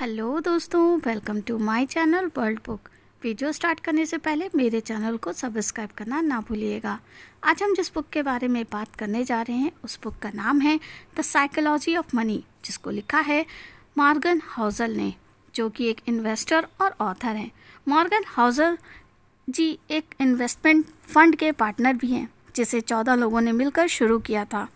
Hello दोस्तों, welcome to my channel world book. Video start करने से पहले मेरे चैनल को सब्सक्राइब करना ना भूलिएगा। आज हम जिस बुक के बारे में बात करने जा रहे हैं उस बुक का नाम है द साइकोलॉजी ऑफ मनी, जिसको लिखा है मॉर्गन हाउसल ने, जो कि एक इन्वेस्टर और ऑथर हैं। मॉर्गन हाउसल जी एक इन्वेस्टमेंट फंड के पार्टनर भी हैं, जिसे 14 लोगों ने मिलकर शुरू किया था।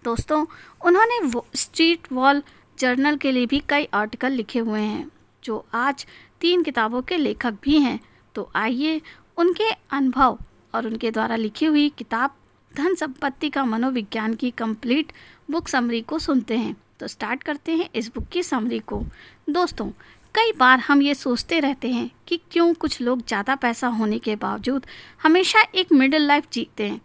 दोस्तों, उन्होंने स्ट्रीट वॉल जर्नल के लिए भी कई आर्टिकल लिखे हुए हैं, जो आज 3 किताबों के लेखक भी हैं। तो आइए उनके अनुभव और उनके द्वारा लिखी हुई किताब धन संपत्ति का मनोविज्ञान की कंप्लीट बुक समरी को सुनते हैं। तो स्टार्ट करते हैं इस बुक की समरी को। दोस्तों, कई बार हम ये सोचते रहते हैं कि क्यों कुछ लोग ज़्यादा पैसा होने के बावजूद हमेशा एक मिडिल लाइफ जीते हैं,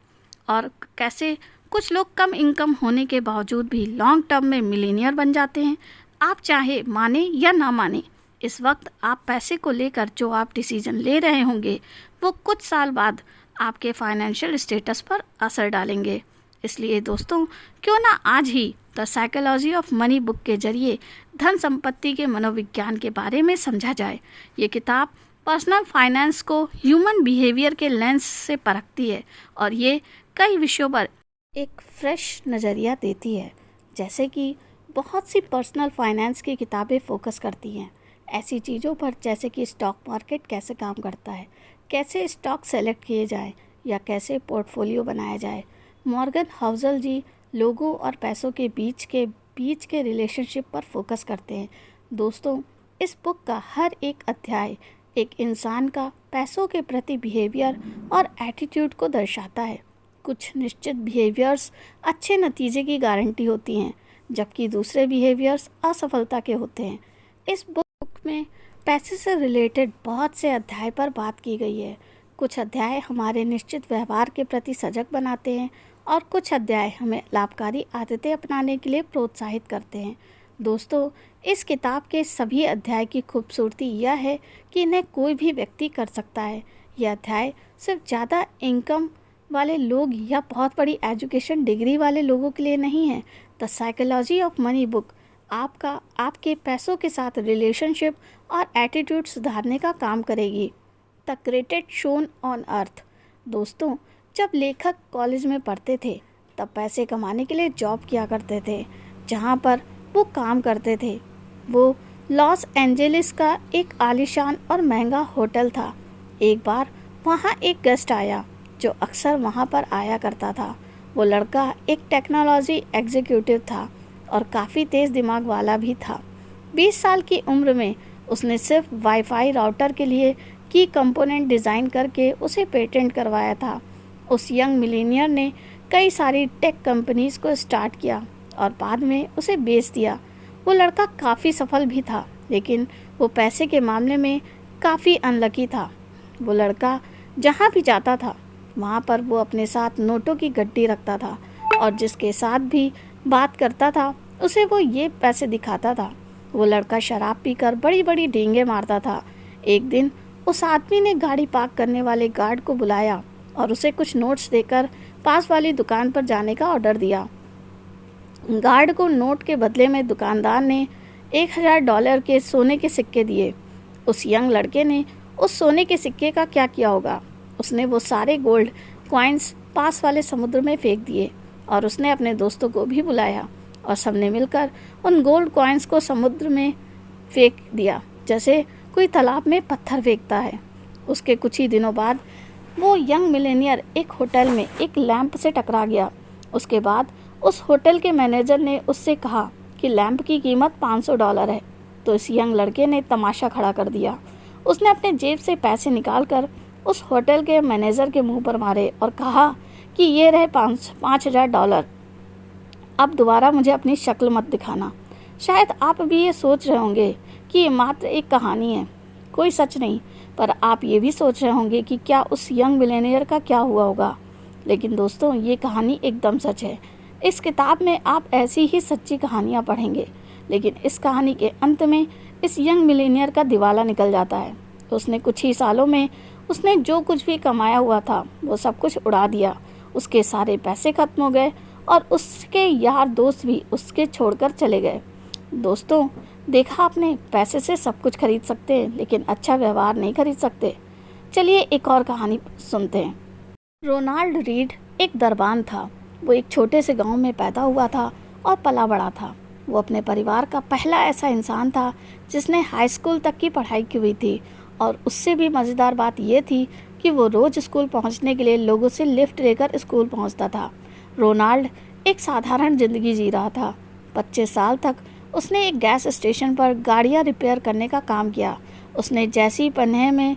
और कैसे कुछ लोग कम इनकम होने के बावजूद भी लॉन्ग टर्म में मिलीनियर बन जाते हैं। आप चाहे माने या ना माने, इस वक्त आप पैसे को लेकर जो आप डिसीजन ले रहे होंगे वो कुछ साल बाद आपके फाइनेंशियल स्टेटस पर असर डालेंगे। इसलिए दोस्तों, क्यों ना आज ही the psychology of money book के जरिए धन संपत्ति के मनोविज्ञान के बारे में समझा जाए। ये किताब पर्सनल फाइनेंस को ह्यूमन बिहेवियर के लेंस से परखती है, और ये कई विषयों पर एक फ्रेश नज़रिया देती है। जैसे कि बहुत सी पर्सनल फाइनेंस की किताबें फोकस करती हैं ऐसी चीज़ों पर, जैसे कि स्टॉक मार्केट कैसे काम करता है, कैसे स्टॉक सेलेक्ट किए जाए, या कैसे पोर्टफोलियो बनाया जाए। मॉर्गन हाउसल जी लोगों और पैसों के बीच के रिलेशनशिप पर फोकस करते हैं। दोस्तों, इस बुक का हर एक अध्याय एक इंसान का पैसों के प्रति बिहेवियर और एटीट्यूड को दर्शाता है। कुछ निश्चित बिहेवियर्स अच्छे नतीजे की गारंटी होती हैं, जबकि दूसरे बिहेवियर्स असफलता के होते हैं। इस बुक में पैसे से रिलेटेड बहुत से अध्याय पर बात की गई है। कुछ अध्याय हमारे निश्चित व्यवहार के प्रति सजग बनाते हैं, और कुछ अध्याय हमें लाभकारी आदतें अपनाने के लिए प्रोत्साहित करते हैं। दोस्तों, इस किताब के सभी अध्याय की खूबसूरती यह है कि इन्हें कोई भी व्यक्ति कर सकता है। यह अध्याय सिर्फ ज़्यादा इनकम वाले लोग या बहुत बड़ी एजुकेशन डिग्री वाले लोगों के लिए नहीं है। The psychology of money book आपके पैसों के साथ रिलेशनशिप और एटीट्यूड सुधारने का काम करेगी। The greatest shown on earth. दोस्तों, जब लेखक कॉलेज में पढ़ते थे तब पैसे कमाने के लिए जॉब किया करते थे। जहाँ पर वो काम करते थे वो लॉस एंजेलिस का एक आलीशान और महंगा होटल था। एक बार वहाँ एक गेस्ट आया जो अक्सर वहाँ पर आया करता था। वो लड़का एक टेक्नोलॉजी एग्जीक्यूटिव था और काफ़ी तेज़ दिमाग वाला भी था। 20 साल की उम्र में उसने सिर्फ वाईफाई राउटर के लिए की कंपोनेंट डिज़ाइन करके उसे पेटेंट करवाया था। उस यंग मिलीनियर ने कई सारी टेक कंपनीज़ को स्टार्ट किया और बाद में उसे बेच दिया। वो लड़का काफ़ी सफल भी था, लेकिन वो पैसे के मामले में काफ़ी अनलकी था। वो लड़का जहाँ भी जाता था वहाँ पर वो अपने साथ नोटों की गड्डी रखता था, और जिसके साथ भी बात करता था उसे वो ये पैसे दिखाता था। वो लड़का शराब पीकर बड़ी बड़ी डींगे मारता था। एक दिन उस आदमी ने गाड़ी पार्क करने वाले गार्ड को बुलाया और उसे कुछ नोट्स देकर पास वाली दुकान पर जाने का ऑर्डर दिया। गार्ड को नोट के बदले में दुकानदार ने $1000 के सोने के सिक्के दिए। उस यंग लड़के ने उस सोने के सिक्के का क्या किया होगा? उसने वो सारे गोल्ड कॉइन्स पास वाले समुद्र में फेंक दिए, और उसने अपने दोस्तों को भी बुलाया और सबने मिलकर उन गोल्ड कॉइन्स को समुद्र में फेंक दिया, जैसे कोई तालाब में पत्थर फेंकता है। उसके कुछ ही दिनों बाद वो यंग मिलेनियर एक होटल में एक लैंप से टकरा गया। उसके बाद उस होटल के मैनेजर ने उससे कहा कि लैंप की कीमत $500 है। तो इस यंग लड़के ने तमाशा खड़ा कर दिया। उसने अपने जेब से पैसे निकालकर उस होटल के मैनेजर के मुंह पर मारे और कहा कि ये रहे $5000। अब दोबारा मुझे अपनी शक्ल मत दिखाना। शायद आप भी ये सोच रहे होंगे कि ये मात्र एक कहानी है, कोई सच नहीं, पर आप ये भी सोच रहे होंगे कि क्या उस यंग मिलेनियर का क्या हुआ होगा। लेकिन दोस्तों, ये कहानी एकदम सच है। इस किताब में आप ऐसी ही सच्ची कहानियाँ पढ़ेंगे, लेकिन इस कहानी के अंत में इस यंग मिलेनियर का दिवाला निकल जाता है। उसने कुछ ही सालों में उसने जो कुछ भी कमाया हुआ था वो सब कुछ उड़ा दिया। उसके सारे पैसे खत्म हो गए और उसके यार दोस्त भी उसके छोड़कर चले गए। दोस्तों, देखा आपने, पैसे से सब कुछ खरीद सकते हैं लेकिन अच्छा व्यवहार नहीं खरीद सकते। चलिए एक और कहानी सुनते हैं। रोनाल्ड रीड एक दरबान था। वो एक छोटे से गांव में पैदा हुआ था और पला बड़ा था। वो अपने परिवार का पहला ऐसा इंसान था जिसने हाई स्कूल तक की पढ़ाई की हुई थी, और उससे भी मज़ेदार बात यह थी कि वो रोज़ स्कूल पहुंचने के लिए लोगों से लिफ्ट लेकर स्कूल पहुंचता था। रोनाल्ड एक साधारण ज़िंदगी जी रहा था। 25 साल तक उसने एक गैस स्टेशन पर गाड़ियां रिपेयर करने का काम किया। उसने जैसी पन्हे में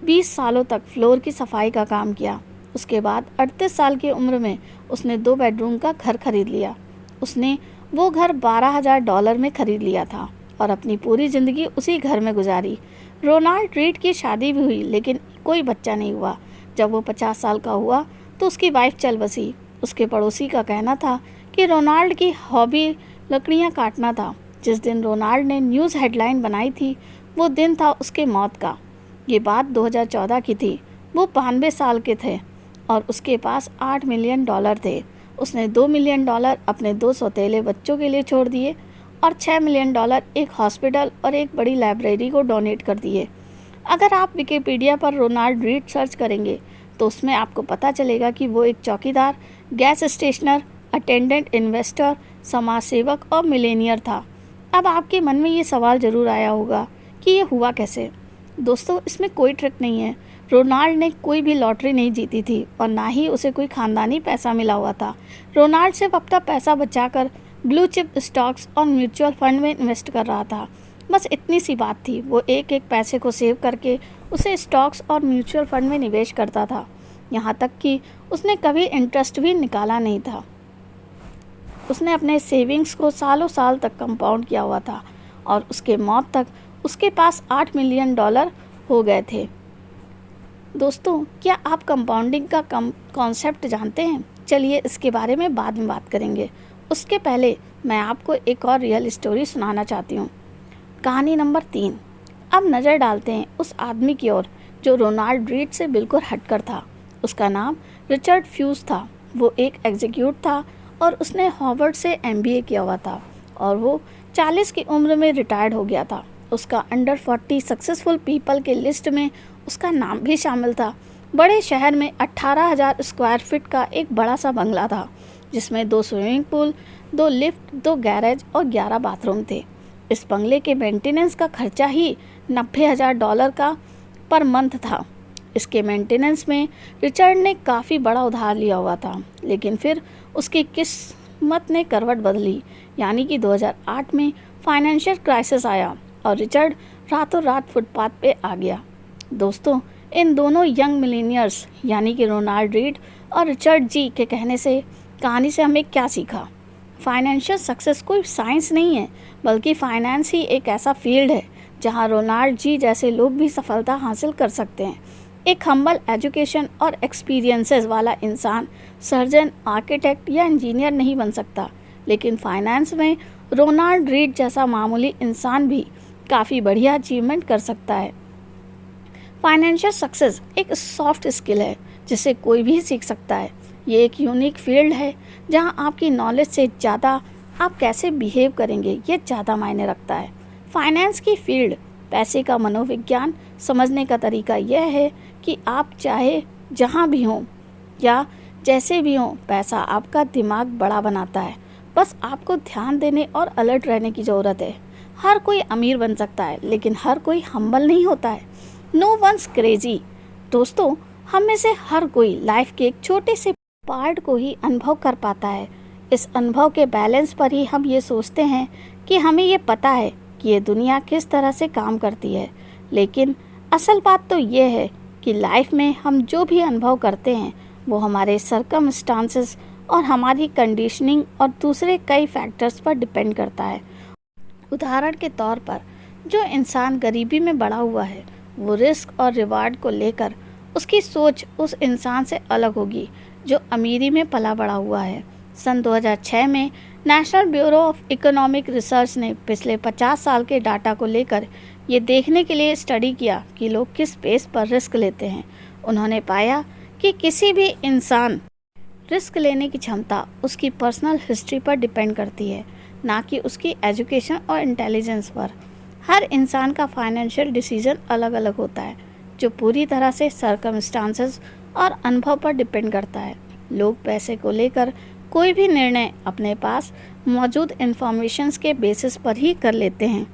20 सालों तक फ्लोर की सफाई का काम किया। उसके बाद 38 साल की उम्र में उसने 2 बेडरूम का घर खरीद लिया। उसने वो घर $12,000 में खरीद लिया था और अपनी पूरी ज़िंदगी उसी घर में गुजारी। रोनाल्ड रीड की शादी भी हुई लेकिन कोई बच्चा नहीं हुआ। जब वो 50 साल का हुआ तो उसकी वाइफ चल बसी। उसके पड़ोसी का कहना था कि रोनाल्ड की हॉबी लकड़ियाँ काटना था। जिस दिन रोनाल्ड ने न्यूज़ हेडलाइन बनाई थी वो दिन था उसके मौत का। ये बात 2014 की थी। वो 92 साल के थे और उसके पास $8 मिलियन थे। उसने $2 मिलियन अपने 2 सौतेले बच्चों के लिए छोड़ दिए और $6 मिलियन एक हॉस्पिटल और एक बड़ी लाइब्रेरी को डोनेट कर दिए। अगर आप विकिपीडिया पर रोनाल्ड रीड सर्च करेंगे तो उसमें आपको पता चलेगा कि वो एक चौकीदार, गैस स्टेशनर, अटेंडेंट, इन्वेस्टर, समाज सेवक और मिलेनियर था। अब आपके मन में ये सवाल ज़रूर आया होगा कि ये हुआ कैसे। दोस्तों, इसमें कोई ट्रिक नहीं है। रोनाल्ड ने कोई भी लॉटरी नहीं जीती थी और ना ही उसे कोई खानदानी पैसा मिला हुआ था। रोनाल्ड सिर्फ अपना पैसा बचाकर ब्लू चिप स्टॉक्स और म्यूचुअल फंड में इन्वेस्ट कर रहा था। बस इतनी सी बात थी। वो एक एक पैसे को सेव करके उसे स्टॉक्स और म्यूचुअल फंड में निवेश करता था। यहाँ तक कि उसने कभी इंटरेस्ट भी निकाला नहीं था। उसने अपने सेविंग्स को सालों साल तक कंपाउंड किया हुआ था और उसके मौत तक उसके पास $8 मिलियन हो गए थे। दोस्तों, क्या आप कंपाउंडिंग का कॉन्सेप्ट जानते हैं? चलिए इसके बारे में बाद में बात करेंगे। उसके पहले मैं आपको एक और रियल स्टोरी सुनाना चाहती हूँ। कहानी नंबर 3। अब नज़र डालते हैं उस आदमी की ओर जो रोनाल्ड रीड से बिल्कुल हटकर था। उसका नाम रिचर्ड फ्यूज था। वो एक एग्जीक्यूटिव था और उसने हार्वर्ड से MBA किया हुआ था और वो 40 की उम्र में रिटायर्ड हो गया था। उसका अंडर 40 सक्सेसफुल पीपल के लिस्ट में उसका नाम भी शामिल था। बड़े शहर में 18,000 स्क्वायर फीट का एक बड़ा सा बंगला था जिसमें 2 स्विमिंग पूल, 2 लिफ्ट, 2 गैरेज और 11 बाथरूम थे। इस बंगले के मेंटेनेंस का खर्चा ही $90,000 का पर मंथ था। इसके मेंटेनेंस में रिचर्ड ने काफ़ी बड़ा उधार लिया हुआ था, लेकिन फिर उसकी किस्मत ने करवट बदली। यानी कि 2008 में फाइनेंशियल क्राइसिस आया और रिचर्ड रातों रात फुटपाथ पे आ गया। दोस्तों, इन दोनों यंग मिलीनियर्स यानी कि रोनाल्ड रीड और रिचर्ड जी के कहने से कहानी से हमें क्या सीखा? फाइनेंशियल सक्सेस कोई साइंस नहीं है, बल्कि फाइनेंस ही एक ऐसा फील्ड है जहां रोनाल्ड जी जैसे लोग भी सफलता हासिल कर सकते हैं। एक हम्बल एजुकेशन और एक्सपीरियंसेस वाला इंसान सर्जन, आर्किटेक्ट या इंजीनियर नहीं बन सकता, लेकिन फाइनेंस में रोनाल्ड रीड जैसा मामूली इंसान भी काफ़ी बढ़िया अचीवमेंट कर सकता है। फाइनेंशियल सक्सेस एक सॉफ्ट स्किल है जिसे कोई भी सीख सकता है। ये एक यूनिक फील्ड है जहां आपकी नॉलेज से ज़्यादा आप कैसे बिहेव करेंगे ये ज़्यादा मायने रखता है। फाइनेंस की फील्ड पैसे का मनोविज्ञान समझने का तरीका यह है कि आप चाहे जहां भी हों या जैसे भी हों, पैसा आपका दिमाग बड़ा बनाता है। बस आपको ध्यान देने और अलर्ट रहने की ज़रूरत है। हर कोई अमीर बन सकता है, लेकिन हर कोई हम्बल नहीं होता है। No one's crazy. दोस्तों, हम में से हर कोई लाइफ के एक छोटे से पार्ट को ही अनुभव कर पाता है। इस अनुभव के बैलेंस पर ही हम ये सोचते हैं कि हमें ये पता है कि ये दुनिया किस तरह से काम करती है। लेकिन असल बात तो ये है कि लाइफ में हम जो भी अनुभव करते हैं वो हमारे सर्कमस्टांसेस और हमारी कंडीशनिंग और दूसरे कई फैक्टर्स पर डिपेंड करता है। उदाहरण के तौर पर, जो इंसान गरीबी में बड़ा हुआ है वो रिस्क और रिवार्ड को लेकर उसकी सोच उस इंसान से अलग होगी जो अमीरी में पला बड़ा हुआ है। सन 2006 में national bureau of economic research ने पिछले 50 साल के डाटा को लेकर ये देखने के लिए स्टडी किया कि लोग किस बेस पर रिस्क लेते हैं। उन्होंने पाया कि किसी भी इंसान रिस्क लेने की क्षमता उसकी पर्सनल हिस्ट्री पर डिपेंड करती है। ना कि उसकी एजुकेशन और इंटेलिजेंस पर। हर इंसान का फाइनेंशियल डिसीजन अलग अलग होता है, जो पूरी तरह से सर्कमस्टांसेस और अनुभव पर डिपेंड करता है। लोग पैसे को लेकर कोई भी निर्णय अपने पास मौजूद इंफॉर्मेशंस के बेसिस पर ही कर लेते हैं।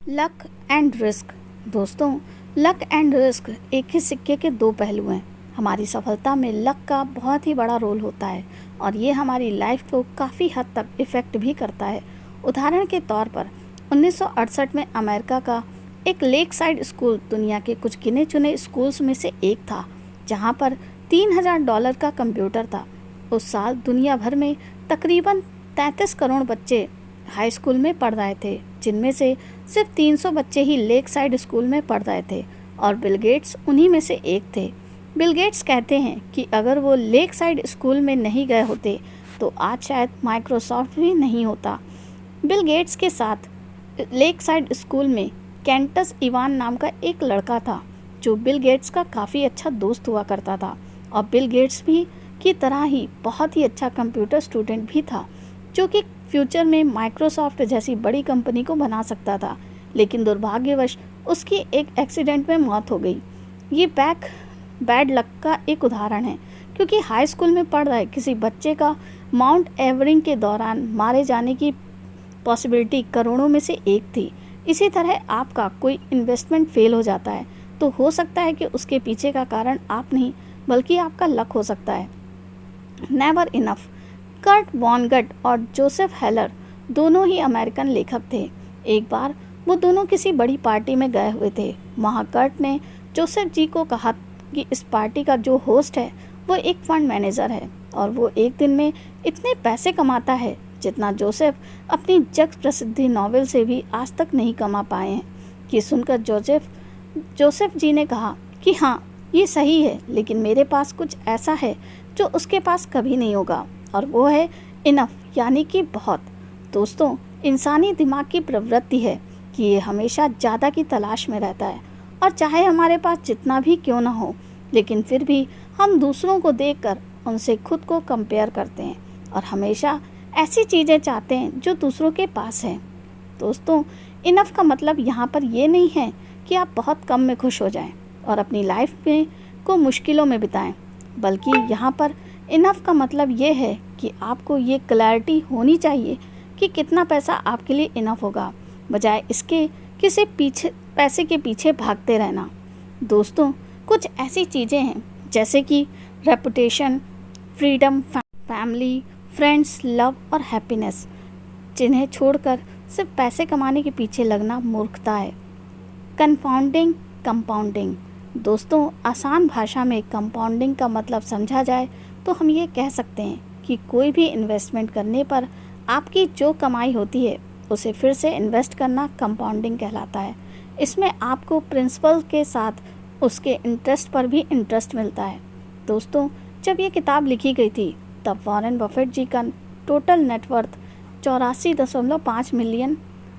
Luck and risk. दोस्तों, लक एंड रिस्क एक ही सिक्के के दो पहलू हैं। हमारी सफलता में लक का बहुत ही बड़ा रोल होता है और ये हमारी लाइफ को काफ़ी हद तक इफ़ेक्ट भी करता है। उदाहरण के तौर पर 1968 में अमेरिका का एक लेक साइड स्कूल दुनिया के कुछ गिने चुने स्कूल्स में से एक था, जहाँ पर $3000 का कंप्यूटर था। उस साल दुनिया भर में तकरीबन 33 करोड़ बच्चे हाई स्कूल में पढ़ रहे थे, जिनमें से सिर्फ 300 बच्चे ही लेक साइड स्कूल में पढ़ रहे थे और बिल गेट्स उन्हीं में से एक थे। बिल गेट्स कहते हैं कि अगर वो लेक साइड स्कूल में नहीं गए होते तो आज शायद माइक्रोसॉफ्ट भी नहीं होता। बिल गेट्स के साथ लेक साइड स्कूल में कैंटस इवान नाम का एक लड़का था, जो बिल गेट्स का काफ़ी अच्छा दोस्त हुआ करता था और बिल गेट्स भी की तरह ही बहुत ही अच्छा कंप्यूटर स्टूडेंट भी था, जो कि फ्यूचर में माइक्रोसॉफ्ट जैसी बड़ी कंपनी को बना सकता था। लेकिन दुर्भाग्यवश उसकी एक एक्सीडेंट में मौत हो गई। ये बैड लक का एक उदाहरण है, क्योंकि हाई स्कूल में पढ़ रहे किसी बच्चे का माउंट एवरिंग के दौरान मारे जाने की पॉसिबिलिटी करोड़ों में से एक थी। इसी तरह आपका कोई इन्वेस्टमेंट फेल हो जाता है तो हो सकता है कि उसके पीछे का कारण आप नहीं बल्कि आपका लक हो सकता है। Never enough. कर्ट वॉनगट और जोसेफ हेलर दोनों ही अमेरिकन लेखक थे। एक बार वो दोनों किसी बड़ी पार्टी में गए हुए थे। वहाँ कर्ट ने जोसेफ जी को कहा कि इस पार्टी का जो होस्ट है वो एक फंड मैनेजर है और वो एक दिन में इतने पैसे कमाता है जितना जोसेफ अपनी जग प्रसिद्धि नॉवेल से भी आज तक नहीं कमा पाए हैं। कि सुनकर जोसेफ जी ने कहा कि हाँ, ये सही है, लेकिन मेरे पास कुछ ऐसा है जो उसके पास कभी नहीं होगा, और वो है इनफ, यानी कि बहुत। दोस्तों, इंसानी दिमाग की प्रवृत्ति है कि ये हमेशा ज़्यादा की तलाश में रहता है, और चाहे हमारे पास जितना भी क्यों ना हो, लेकिन फिर भी हम दूसरों को देखकर उनसे खुद को कंपेयर करते हैं और हमेशा ऐसी चीज़ें चाहते हैं जो दूसरों के पास हैं। दोस्तों, इनफ का मतलब यहाँ पर ये नहीं है कि आप बहुत कम में खुश हो जाएं और अपनी लाइफ में को मुश्किलों में बिताएं, बल्कि यहाँ पर इनफ का मतलब ये है कि आपको ये क्लैरिटी होनी चाहिए कि कितना पैसा आपके लिए इनफ होगा, बजाय इसके किसी पैसे के पीछे भागते रहना। दोस्तों, कुछ ऐसी चीज़ें हैं जैसे कि reputation, freedom, family, friends, love और हैप्पीनेस, जिन्हें छोड़कर सिर्फ पैसे कमाने के पीछे लगना मूर्खता है। कंपाउंडिंग। दोस्तों, आसान भाषा में कंपाउंडिंग का मतलब समझा जाए तो हम ये कह सकते हैं कि कोई भी इन्वेस्टमेंट करने पर आपकी जो कमाई होती है उसे फिर से इन्वेस्ट करना कंपाउंडिंग कहलाता है। इसमें आपको प्रिंसिपल के साथ उसके इंटरेस्ट पर भी इंटरेस्ट मिलता है। दोस्तों, जब ये किताब लिखी गई थी तब वॉरेन बफेट जी का टोटल नेटवर्थ 84.5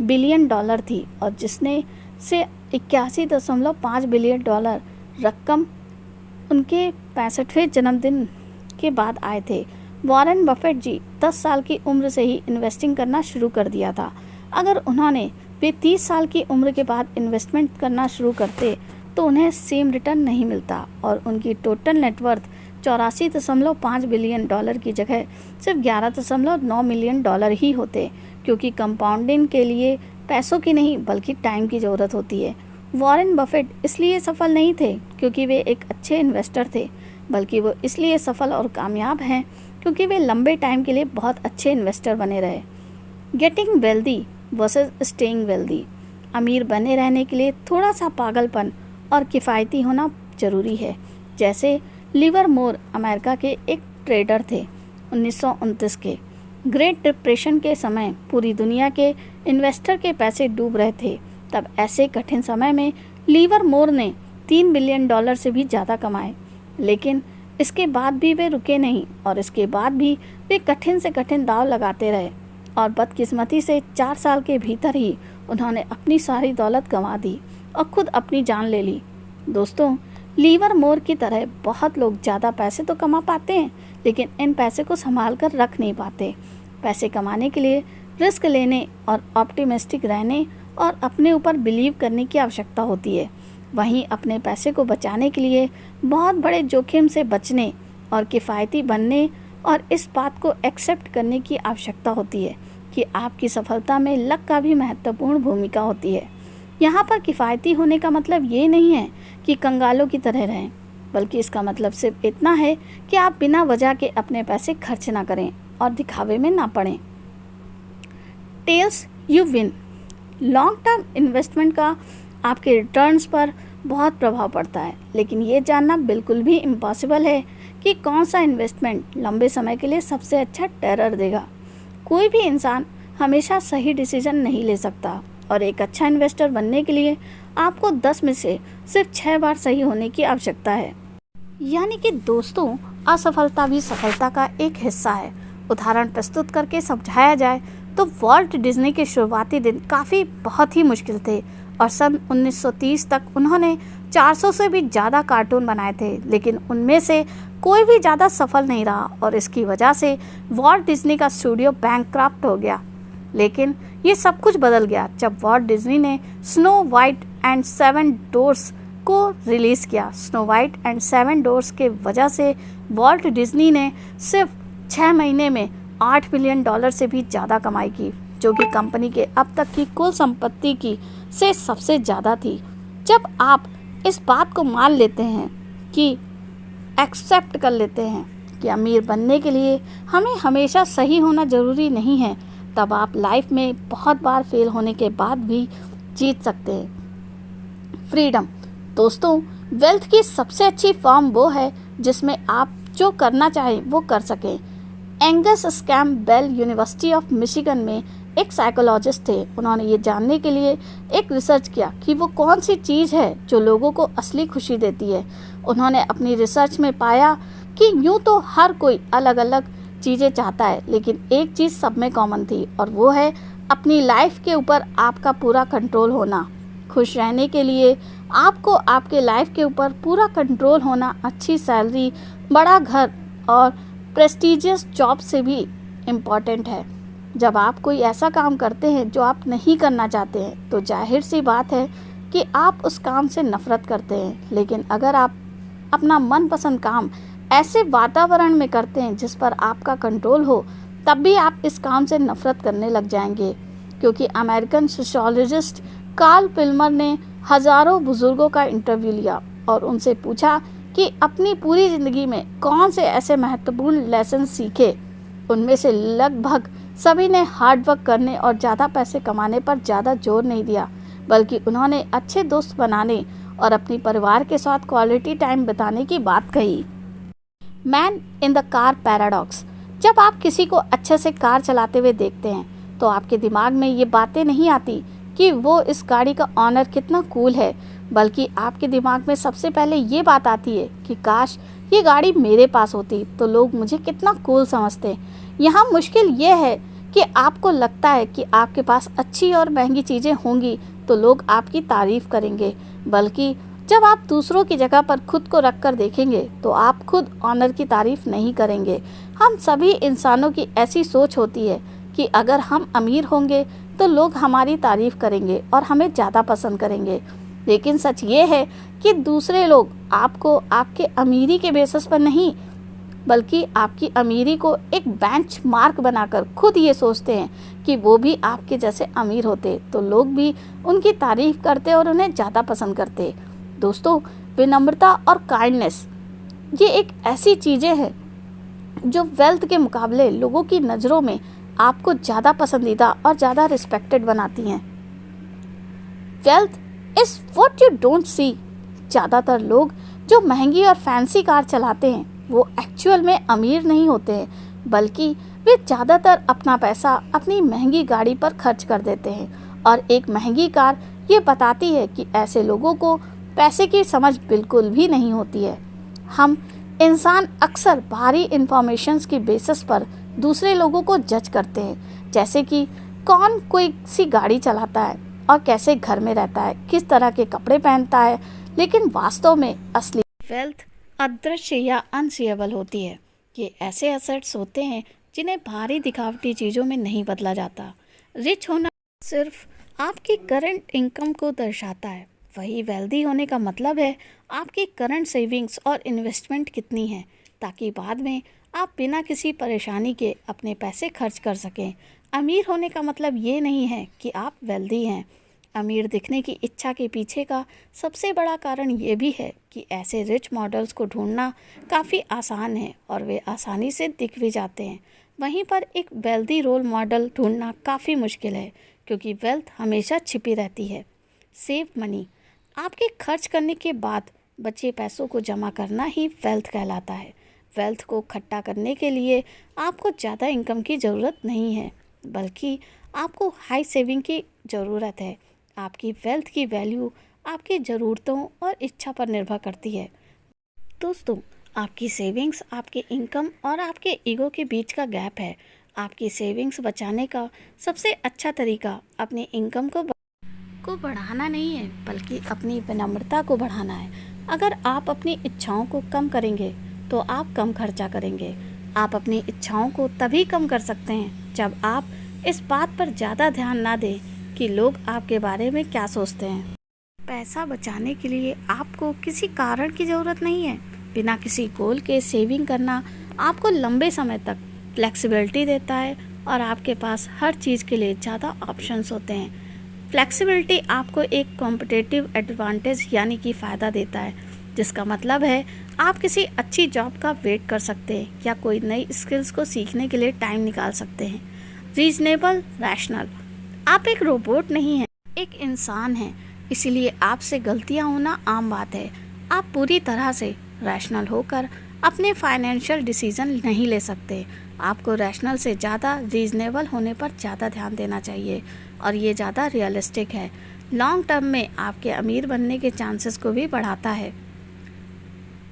बिलियन डॉलर थी और जिसने से 81.5 बिलियन डॉलर रकम उनके 65वें जन्मदिन के बाद आए थे। वॉरेन बफेट जी 10 साल की उम्र से ही इन्वेस्टिंग करना शुरू कर दिया था। अगर उन्होंने वे 30 साल की उम्र के बाद इन्वेस्टमेंट करना शुरू करते तो उन्हें सेम रिटर्न नहीं मिलता और उनकी टोटल नेटवर्थ 84.5 बिलियन डॉलर की जगह सिर्फ 11.9 मिलियन डॉलर ही होते, क्योंकि कंपाउंडिंग के लिए पैसों की नहीं बल्कि टाइम की ज़रूरत होती है। वॉरेन बफेट इसलिए सफल नहीं थे क्योंकि वे एक अच्छे इन्वेस्टर थे, बल्कि वो इसलिए सफल और कामयाब हैं क्योंकि वे लंबे टाइम के लिए बहुत अच्छे इन्वेस्टर बने रहे। Getting wealthy versus staying wealthy. अमीर बने रहने के लिए थोड़ा सा पागलपन और किफ़ायती होना ज़रूरी है। जैसे लिवरमोर अमेरिका के एक ट्रेडर थे 1929 के। ग्रेट डिप्रेशन के समय पूरी दुनिया के इन्वेस्टर के पैसे डूब रहे थे। तब ऐसे कठिन समय में लिवरमोर ने $3 बिलियन से भी ज़्यादा कमाए, लेकिन इसके बाद भी वे रुके नहीं और इसके बाद भी वे कठिन से कठिन दांव लगाते रहे और बदकिस्मती से 4 साल के भीतर ही उन्होंने अपनी सारी दौलत गंवा दी और खुद अपनी जान ले ली। दोस्तों, लिवरमोर की तरह बहुत लोग ज़्यादा पैसे तो कमा पाते हैं, लेकिन इन पैसे को संभाल कर रख नहीं पाते। पैसे कमाने के लिए रिस्क लेने और ऑप्टिमिस्टिक रहने और अपने ऊपर बिलीव करने की आवश्यकता होती है। वहीं अपने पैसे को बचाने के लिए बहुत बड़े जोखिम से बचने और किफ़ायती बनने और इस बात को एक्सेप्ट करने की आवश्यकता होती है कि आपकी सफलता में लक का भी महत्वपूर्ण भूमिका होती है। यहाँ पर किफ़ायती होने का मतलब ये नहीं है कि कंगालों की तरह रहें, बल्कि इसका मतलब सिर्फ इतना है कि आप बिना वजह के अपने पैसे खर्च ना करें और दिखावे में ना पड़ें। Tells you win. Long term investment का आपके रिटर्न्स पर बहुत प्रभाव पड़ता है, लेकिन ये जानना बिल्कुल भी इम्पॉसिबल है कि कौन सा इन्वेस्टमेंट लंबे समय के लिए सबसे अच्छा टेरर देगा। कोई भी इंसान हमेशा सही डिसीजन नहीं ले सकता और एक अच्छा इन्वेस्टर बनने के लिए आपको 10 में से सिर्फ 6 बार सही होने की आवश्यकता है। यानी कि दोस्तों, असफलता भी सफलता का एक हिस्सा है। उदाहरण प्रस्तुत करके समझाया जाए तो वॉल्ट डिज्नी के शुरुआती दिन काफ़ी बहुत ही मुश्किल थे और सन 1930 तक उन्होंने 400 से भी ज़्यादा कार्टून बनाए थे, लेकिन उनमें से कोई भी ज़्यादा सफल नहीं रहा और इसकी वजह से वॉल्ट डिज्नी का स्टूडियो बैंकक्रप्ट हो गया। लेकिन ये सब कुछ बदल गया जब वॉल्ट डिज्नी ने स्नो वाइट एंड 7 डोर्स को रिलीज़ किया। स्नो वाइट एंड 7 डोर्स के वजह से वॉल्ट डिज्नी ने सिर्फ 6 महीने में $8 बिलियन से भी ज़्यादा कमाई की, जो कि कंपनी के अब तक की कुल संपत्ति की से सबसे ज़्यादा थी। जब आप इस बात को मान लेते हैं कि एक्सेप्ट कर लेते हैं कि अमीर बनने के लिए हमें हमेशा सही होना ज़रूरी नहीं है, तब आप लाइफ में बहुत बार फेल होने के बाद भी जीत सकते हैं। फ्रीडम। दोस्तों, वेल्थ की सबसे अच्छी फॉर्म वो है जिसमें आप जो करना चाहें वो कर सकें। Angus Campbell university of Michigan में एक साइकोलॉजिस्ट थे। उन्होंने ये जानने के लिए एक रिसर्च किया कि वो कौन सी चीज़ है जो लोगों को असली खुशी देती है। उन्होंने अपनी रिसर्च में पाया कि यूँ तो हर कोई अलग अलग चीज़ें चाहता है, लेकिन एक चीज़ सब में कॉमन थी और वो है अपनी लाइफ के ऊपर आपका पूरा कंट्रोल होना। खुश रहने के लिए आपको आपके लाइफ के ऊपर पूरा कंट्रोल होना अच्छी सैलरी, बड़ा घर और प्रेस्टीजियस जॉब से भी इम्पॉर्टेंट है। जब आप कोई ऐसा काम करते हैं जो आप नहीं करना चाहते हैं तो जाहिर सी बात है कि आप उस काम से नफ़रत करते हैं। लेकिन अगर आप अपना मनपसंद काम ऐसे वातावरण में करते हैं जिस पर आपका कंट्रोल हो, तब भी आप इस काम से नफ़रत करने लग जाएंगे। क्योंकि अमेरिकन सोशियोलॉजिस्ट कार्ल पिल्मर ने हज़ारों बुज़ुर्गों का इंटरव्यू लिया और उनसे पूछा कि अपनी पूरी ज़िंदगी में कौन से ऐसे महत्वपूर्ण लेसन सीखे। उनमें से लगभग सभी ने हार्ड वर्क करने और ज़्यादा पैसे कमाने पर ज़्यादा जोर नहीं दिया, बल्कि उन्होंने अच्छे दोस्त बनाने और अपनी परिवार के साथ क्वालिटी टाइम बिताने की बात कही। Man in the car paradox. जब आप किसी को अच्छे से कार चलाते हुए देखते हैं तो आपके दिमाग में ये बातें नहीं आती कि वो इस गाड़ी का ऑनर कितना कूल है, बल्कि आपके दिमाग में सबसे पहले ये बात आती है कि काश ये गाड़ी मेरे पास होती तो लोग मुझे कितना कूल समझते। यहाँ मुश्किल ये है कि आपको लगता है कि आपके पास अच्छी और महंगी चीज़ें होंगी तो लोग आपकी तारीफ़ करेंगे, बल्कि जब आप दूसरों की जगह पर खुद को रख कर देखेंगे तो आप खुद ऑनर की तारीफ़ नहीं करेंगे। हम सभी इंसानों की ऐसी सोच होती है कि अगर हम अमीर होंगे तो लोग हमारी तारीफ़ करेंगे और हमें ज़्यादा पसंद करेंगे। लेकिन सच ये है कि दूसरे लोग आपको आपके अमीरी के बेसिस पर नहीं, बल्कि आपकी अमीरी को एक बेंच मार्क बनाकर खुद ये सोचते हैं कि वो भी आपके जैसे अमीर होते तो लोग भी उनकी तारीफ़ करते और उन्हें ज़्यादा पसंद करते। दोस्तों, विनम्रता और काइंडनेस ये एक ऐसी चीज़ें हैं जो वेल्थ के मुकाबले लोगों की नज़रों में आपको ज़्यादा पसंदीदा और ज़्यादा रिस्पेक्टेड बनाती हैं। Wealth is what you don't see. ज़्यादातर लोग जो महंगी और फैंसी कार चलाते हैं वो एक्चुअल में अमीर नहीं होते हैं, बल्कि वे ज़्यादातर अपना पैसा अपनी महंगी गाड़ी पर खर्च कर देते हैं। और एक महंगी कार ये बताती है कि ऐसे लोगों को पैसे की समझ बिल्कुल भी नहीं होती है। हम इंसान अक्सर बाहरी इंफॉर्मेशंस की बेसिस पर दूसरे लोगों को जज करते हैं, जैसे कि कौन कोई सी गाड़ी चलाता है और कैसे घर में रहता है, किस तरह के कपड़े पहनता है। लेकिन वास्तव में असली वेल्थ अदृश्य या अनसीएबल होती है। ये ऐसे एसेट्स होते हैं जिन्हें बाहरी दिखावटी चीज़ों में नहीं बदला जाता। रिच होना सिर्फ आपकी करंट इनकम को दर्शाता है, वही वेल्दी होने का मतलब है आपकी करंट सेविंग्स और इन्वेस्टमेंट कितनी है, ताकि बाद में आप बिना किसी परेशानी के अपने पैसे खर्च कर सकें। अमीर होने का मतलब ये नहीं है कि आप वेल्दी हैं। अमीर दिखने की इच्छा के पीछे का सबसे बड़ा कारण ये भी है कि ऐसे रिच मॉडल्स को ढूंढना काफ़ी आसान है और वे आसानी से दिख भी जाते हैं। वहीं पर एक वेल्दी रोल मॉडल ढूंढना काफ़ी मुश्किल है, क्योंकि वेल्थ हमेशा छिपी रहती है। सेव मनी, आपके खर्च करने के बाद बचे पैसों को जमा करना ही वेल्थ कहलाता है। वेल्थ को इकट्ठा करने के लिए आपको ज़्यादा इनकम की ज़रूरत नहीं है, बल्कि आपको हाई सेविंग की ज़रूरत है। आपकी वेल्थ की वैल्यू आपकी ज़रूरतों और इच्छा पर निर्भर करती है। दोस्तों, आपकी सेविंग्स आपके इनकम और आपके ईगो के बीच का गैप है। आपकी सेविंग्स बचाने का सबसे अच्छा तरीका अपनी इनकम को बढ़ाना नहीं है, बल्कि अपनी विनम्रता को बढ़ाना है। अगर आप अपनी इच्छाओं को कम करेंगे तो आप कम खर्चा करेंगे। आप अपनी इच्छाओं को तभी कम कर सकते हैं जब आप इस बात पर ज़्यादा ध्यान ना दें कि लोग आपके बारे में क्या सोचते हैं। पैसा बचाने के लिए आपको किसी कारण की ज़रूरत नहीं है। बिना किसी गोल के सेविंग करना आपको लंबे समय तक फ्लेक्सिबिलिटी देता है और आपके पास हर चीज़ के लिए ज़्यादा ऑप्शंस होते हैं। फ्लेक्सिबिलिटी आपको एक कॉम्पिटिटिव एडवांटेज यानी कि फ़ायदा देता है, जिसका मतलब है आप किसी अच्छी जॉब का वेट कर सकते हैं या कोई नई स्किल्स को सीखने के लिए टाइम निकाल सकते हैं। रीजनेबल, रैशनल, आप एक रोबोट नहीं हैं, एक इंसान हैं, इसीलिए आपसे गलतियां होना आम बात है। आप पूरी तरह से रैशनल होकर अपने फाइनेंशियल डिसीजन नहीं ले सकते। आपको रैशनल से ज़्यादा रीजनेबल होने पर ज़्यादा ध्यान देना चाहिए और ये ज़्यादा रियलिस्टिक है। लॉन्ग टर्म में आपके अमीर बनने के चांसेस को भी बढ़ाता है।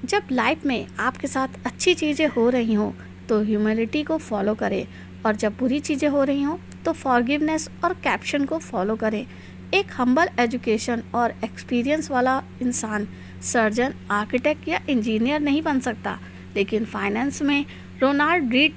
जब लाइफ में आपके साथ अच्छी चीज़ें हो रही हों तो ह्यूमिलिटी को फॉलो करें, और जब बुरी चीज़ें हो रही हों तो फॉरगिवनेस और कैप्शन को फॉलो करें। एक हम्बल एजुकेशन और एक्सपीरियंस वाला इंसान सर्जन, आर्किटेक्ट या इंजीनियर नहीं बन सकता, लेकिन फाइनेंस में रोनाल्ड रीड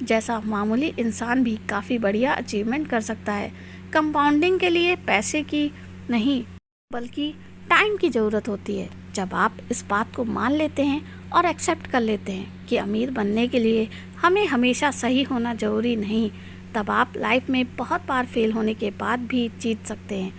जैसा मामूली इंसान भी काफ़ी बढ़िया अचीवमेंट कर सकता है। कंपाउंडिंग के लिए पैसे की नहीं, बल्कि टाइम की ज़रूरत होती है। जब आप इस बात को मान लेते हैं और एक्सेप्ट कर लेते हैं कि अमीर बनने के लिए हमें हमेशा सही होना ज़रूरी नहीं, तब आप लाइफ में बहुत बार फेल होने के बाद भी जीत सकते हैं।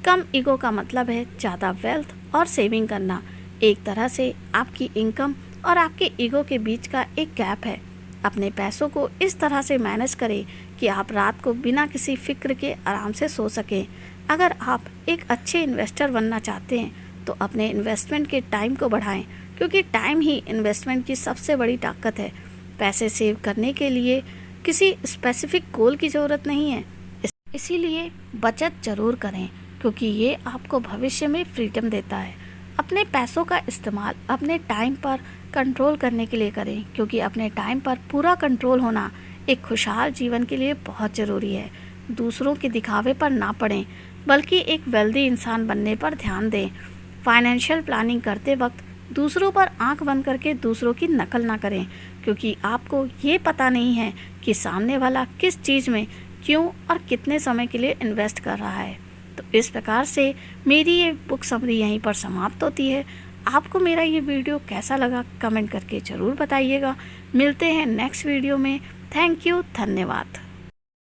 कम ईगो का मतलब है ज़्यादा वेल्थ और सेविंग करना। एक तरह से आपकी इनकम और आपके ईगो के बीच का एक गैप है। अपने पैसों को इस तरह से मैनेज करें कि आप रात को बिना किसी फिक्र के आराम से सो सकें। अगर आप एक अच्छे इन्वेस्टर बनना चाहते हैं तो अपने इन्वेस्टमेंट के टाइम को बढ़ाएं, क्योंकि टाइम ही इन्वेस्टमेंट की सबसे बड़ी ताकत है। पैसे सेव करने के लिए किसी स्पेसिफिक गोल की ज़रूरत नहीं है, इसीलिए बचत ज़रूर करें, क्योंकि ये आपको भविष्य में फ्रीडम देता है। अपने पैसों का इस्तेमाल अपने टाइम पर कंट्रोल करने के लिए करें, क्योंकि अपने टाइम पर पूरा कंट्रोल होना एक खुशहाल जीवन के लिए बहुत ज़रूरी है। दूसरों के दिखावे पर ना पड़ें, बल्कि एक वेल्दी इंसान बनने पर ध्यान दें। फाइनेंशियल प्लानिंग करते वक्त दूसरों पर आंख बंद करके दूसरों की नकल ना करें, क्योंकि आपको ये पता नहीं है कि सामने वाला किस चीज़ में क्यों और कितने समय के लिए इन्वेस्ट कर रहा है। तो इस प्रकार से मेरी ये बुक समरी यहीं पर समाप्त होती है। आपको मेरा ये वीडियो कैसा लगा कमेंट करके ज़रूर बताइएगा। मिलते हैं नेक्स्ट वीडियो में। थैंक यू, धन्यवाद।